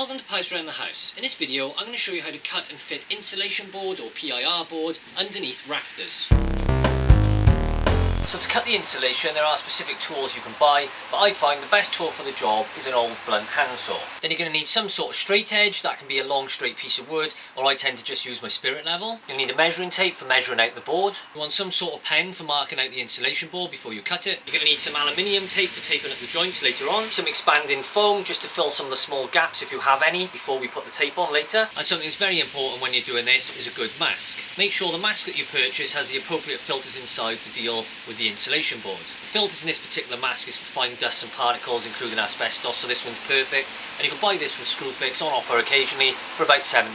Welcome to Pipes Around the House. In this video I'm going to show you how to cut and fit insulation board or PIR board underneath rafters. So to cut the insulation there are specific tools you can buy, but I find the best tool for the job is an old blunt handsaw. Then you're going to need some sort of straight edge. That can be a long straight piece of wood, or I tend to just use my spirit level. You'll need a measuring tape for measuring out the board. You want some sort of pen for marking out the insulation board before you cut it. You're going to need some aluminium tape for taping up the joints later on. Some expanding foam just to fill some of the small gaps if you have any before we put the tape on later. And something that's very important when you're doing this is a good mask. Make sure the mask that you purchase has the appropriate filters inside to deal with the insulation board. The filters in this particular mask is for fine dust and particles including asbestos, so this one's perfect, and you can buy this from Screwfix on offer occasionally for about £17.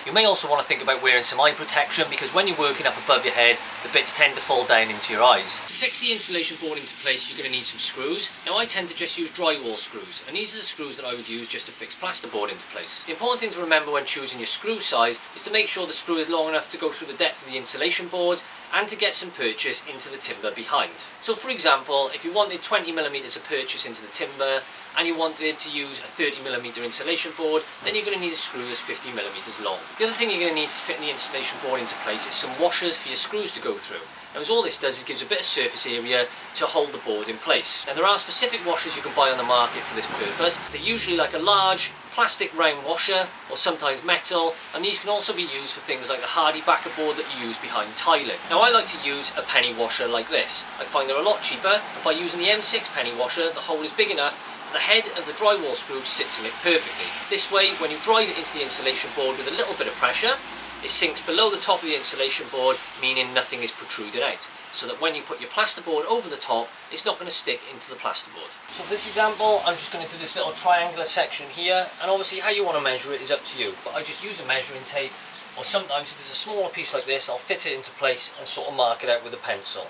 You may also want to think about wearing some eye protection, because when you're working up above your head the bits tend to fall down into your eyes. To fix the insulation board into place you're going to need some screws. Now I tend to just use drywall screws, and these are the screws that I would use just to fix plasterboard into place. The important thing to remember when choosing your screw size is to make sure the screw is long enough to go through the depth of the insulation board and to get some purchase into the timber behind. So for example, if you wanted 20mm of purchase into the timber and you wanted to use a 30mm insulation board, then you're going to need a screw that's 50mm long. The other thing you're going to need for fitting the insulation board into place is some washers for your screws to go through. Now all this does is gives a bit of surface area to hold the board in place. Now there are specific washers you can buy on the market for this purpose. They're usually like a large plastic round washer or sometimes metal, and these can also be used for things like the hardy backer board that you use behind tiling. Now I like to use a penny washer like this. I find they're a lot cheaper, and by using the M6 penny washer the hole is big enough the head of the drywall screw sits in it perfectly. This way when you drive it into the insulation board with a little bit of pressure, it sinks below the top of the insulation board, meaning nothing is protruded out, so that when you put your plasterboard over the top it's not going to stick into the plasterboard. So for this example I'm just going to do this little triangular section here, and obviously how you want to measure it is up to you, but I just use a measuring tape, or sometimes if it's a smaller piece like this I'll fit it into place and sort of mark it out with a pencil.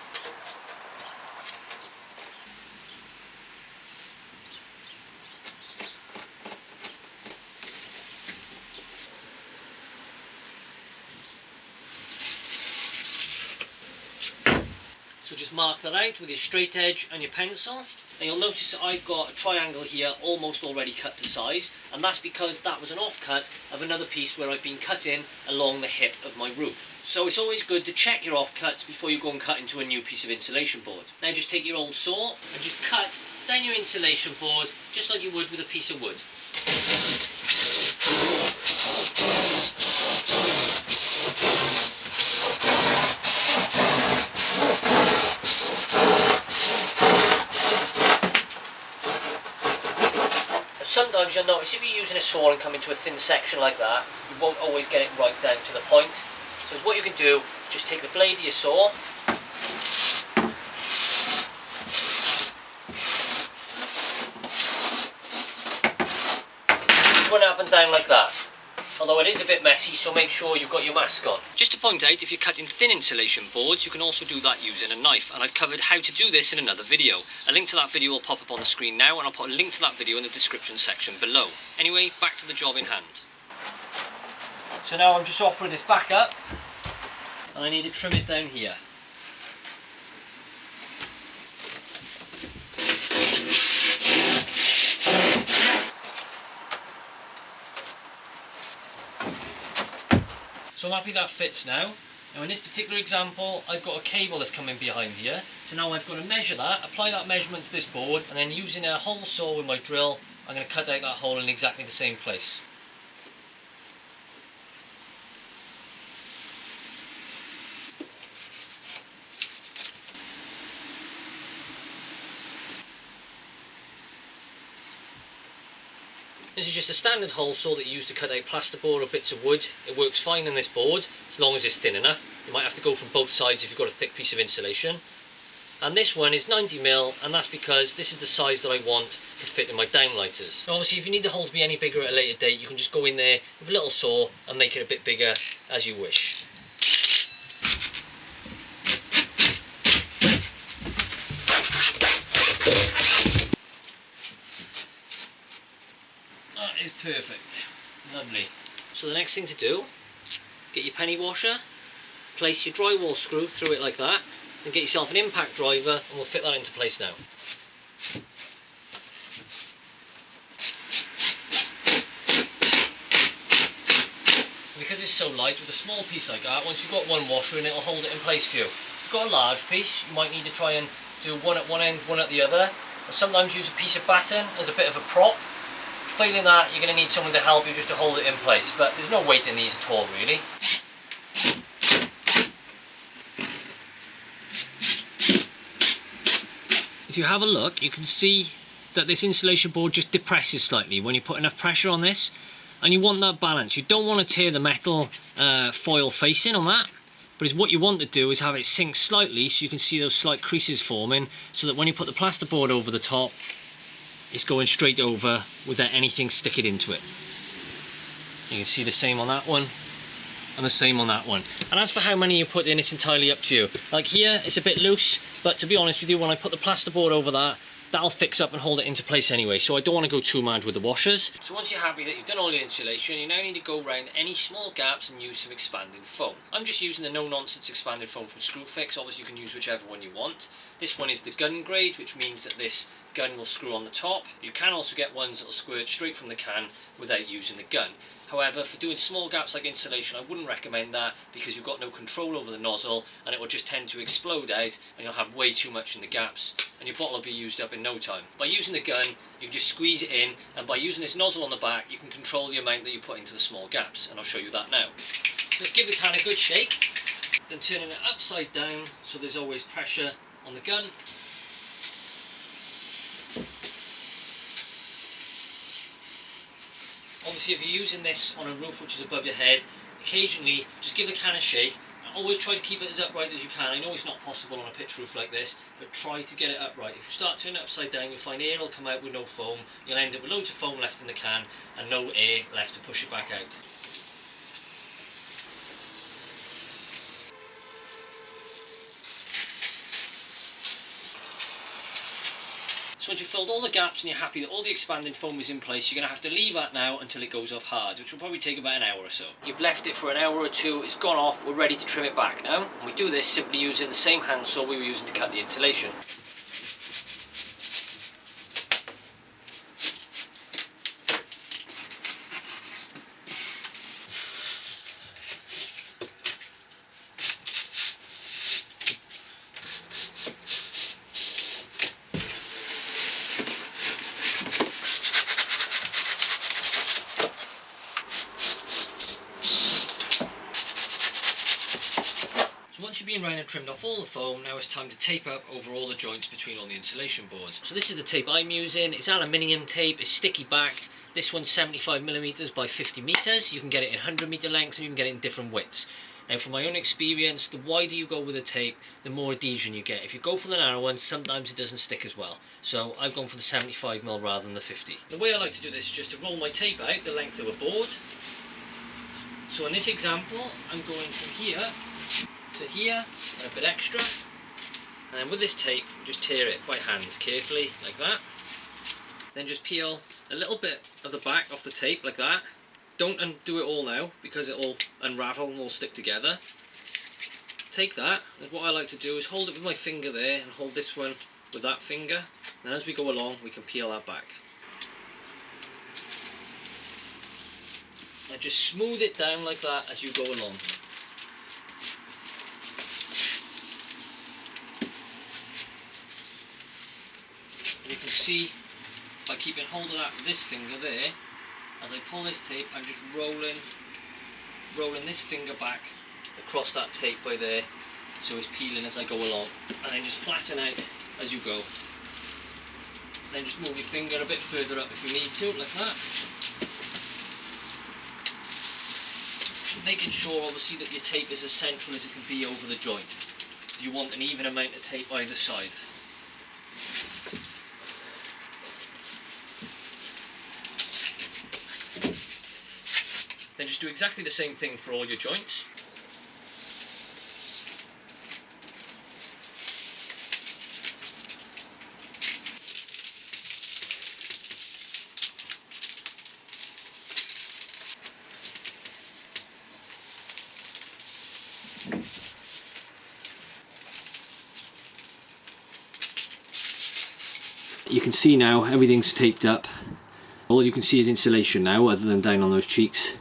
So just mark that out with your straight edge and your pencil, and you'll notice that I've got a triangle here almost already cut to size, and that's because that was an offcut of another piece where I've been cutting along the hip of my roof. So it's always good to check your offcuts before you go and cut into a new piece of insulation board. Now just take your old saw and just cut down your insulation board just like you would with a piece of wood. Sometimes you'll notice if you're using a saw and come into a thin section like that, you won't always get it right down to the point. So what you can do, just take the blade of your saw, run it up and down like that. Although it is a bit messy, so make sure you've got your mask on. Just to point out, if you're cutting thin insulation boards, you can also do that using a knife, and I've covered how to do this in another video. A link to that video will pop up on the screen now, and I'll put a link to that video in the description section below. Anyway, back to the job in hand. So now I'm just offering this back up, and I need to trim it down here. So I'm happy that fits now. Now in this particular example I've got a cable that's coming behind here, so now I've got to measure that, apply that measurement to this board, and then using a hole saw with my drill I'm going to cut out that hole in exactly the same place. This is just a standard hole saw that you use to cut out plasterboard or bits of wood. It works fine on this board as long as it's thin enough. You might have to go from both sides if you've got a thick piece of insulation. And this one is 90mm, and that's because this is the size that I want for fitting my downlighters. Now obviously if you need the hole to be any bigger at a later date, you can just go in there with a little saw and make it a bit bigger as you wish. Is perfect. Lovely. So the next thing to do, get your penny washer, place your drywall screw through it like that, and get yourself an impact driver, and we'll fit that into place now. because it's so light, with a small piece like that, once you've got one washer in, it'll hold it in place for you. If you've got a large piece, you might need to try and do one at one end, one at the other, or sometimes use a piece of batten as a bit of a prop. Failing that, you're going to need someone to help you just to hold it in place, but there's no weight in these at all really. If you have a look, you can see that this insulation board just depresses slightly when you put enough pressure on this, and you want that balance. You don't want to tear the metal foil facing on that, but what you want to do is have it sink slightly so you can see those slight creases forming, so that when you put the plasterboard over the top, it's going straight over without anything sticking into it. You can see the same on that one and the same on that one. And as for how many you put in, it's entirely up to you. Like here, it's a bit loose, but to be honest with you, when I put the plasterboard over that, that'll fix up and hold it into place anyway, so I don't want to go too mad with the washers. So once you're happy that you've done all your insulation, you now need to go around any small gaps and use some expanding foam. I'm just using the no-nonsense expanding foam from Screwfix. Obviously you can use whichever one you want. This one is the gun grade, which means that this gun will screw on the top. You can also get ones that will squirt straight from the can without using the gun. However, for doing small gaps like insulation, I wouldn't recommend that, because you've got no control over the nozzle and it will just tend to explode out and you'll have way too much in the gaps and your bottle will be used up in no time. By using the gun, you can just squeeze it in, and by using this nozzle on the back, you can control the amount that you put into the small gaps, and I'll show you that now. Just give the can a good shake, then turning it upside down so there's always pressure on the gun. Obviously if you're using this on a roof which is above your head, occasionally just give the can a shake. Always try to keep it as upright as you can. I know it's not possible on a pitch roof like this, but try to get it upright. If you start turning it upside down, you'll find air will come out with no foam. You'll end up with loads of foam left in the can and no air left to push it back out. So once you've filled all the gaps and you're happy that all the expanding foam is in place, you're going to have to leave that now until it goes off hard, which will probably take about an hour or so. You've left it for an hour or two, it's gone off, we're ready to trim it back now. And we do this simply using the same handsaw we were using to cut the insulation. Once you've been round and trimmed off all the foam, now it's time to tape up over all the joints between all the insulation boards. So this is the tape I'm using. It's aluminium tape, it's sticky backed. This one's 75mm by 50m. You can get it in 100m lengths and you can get it in different widths. Now from my own experience, the wider you go with the tape, the more adhesion you get. If you go for the narrow one, sometimes it doesn't stick as well. So I've gone for the 75mm rather than the 50. The way I like to do this is just to roll my tape out the length of a board. So in this example, I'm going from here to here and a bit extra, and then with this tape you just tear it by hand carefully like that. Then just peel a little bit of the back off the tape like that. Don't undo it all now because it'll unravel and all stick together. Take that, and what I like to do is hold it with my finger there and hold this one with that finger, and as we go along we can peel that back. And just smooth it down like that as you go along. And you can see by keeping hold of that with this finger there, as I pull this tape, I'm just rolling this finger back across that tape by there, so it's peeling as I go along, and then just flatten out as you go. Then just move your finger a bit further up if you need to, like that. Making sure obviously that your tape is as central as it can be over the joint. You want an even amount of tape either side. Then just do exactly the same thing for all your joints. You can see now everything's taped up. All you can see is insulation now, other than down on those cheeks.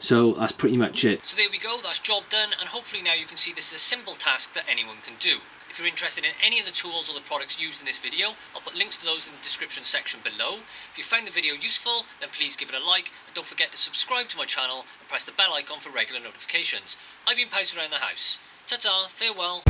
So that's pretty much it. So there we go, that's job done, and hopefully now you can see this is a simple task that anyone can do. If you're interested in any of the tools or the products used in this video, I'll put links to those in the description section below. If you found the video useful, then please give it a like, and don't forget to subscribe to my channel and press the bell icon for regular notifications. I've been Pipes Around the House. Ta-ta, farewell.